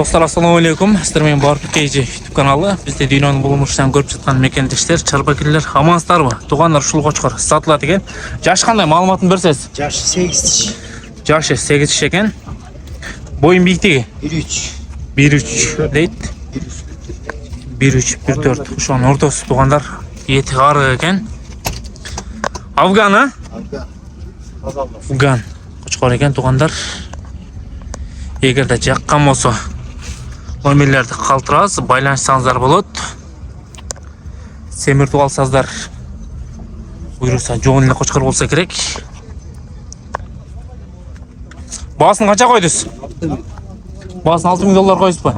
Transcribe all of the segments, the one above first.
Dostlar, assalamu alaikum. Sizler men Barpik KG YouTube kanalı. Bizde dünyanın bulunmuştan görüp çıkan mekendişler, çarpakiller, amanslar var. Tuğanlar şul qoçqar satılады eкен. Jaşı qanday ma'lumotni bersiz? Jaşı 8. Jaşı 8 ekan. Boyun biyiktigi 1-3. 1-3 deydi. 1-3, 1-4. Şu an ortası tuğanlar eti qarı ekan. Afgan ha? Afgan. Qoçqar ekan tuğanlar. Егерде жаққан болса, номерлерді қалтырасыз, байланышсаңыздар болады. Семіртіп алсаңыздар, бұйырса жоғын еле қошқар болса керек. Бағасын қанша қойдыңыз? Бағасын $6000 қойсыз ба?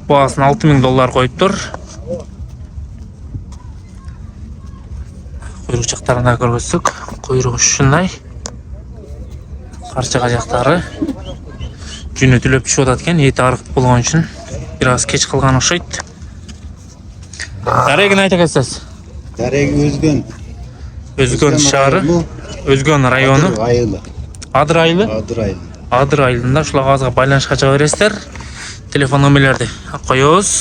Бағасын $6000 қойып тұр. Құйрық жақтарына көргөздік. Құйрық үшінай. Қарчаға жақтары. Жүні түліп түшіп отаткен, еті арық болған үшін біраз кеш қылған ұқсайды. Дарегін айта кетсіз? Дарегі Өзгөн. Өзгөн шары, Өзгөн районы. Адыр айлы. Адыр айлында шулақ азға байланышқа шыға бересіздер. Телефон номерлерді қойыңыз.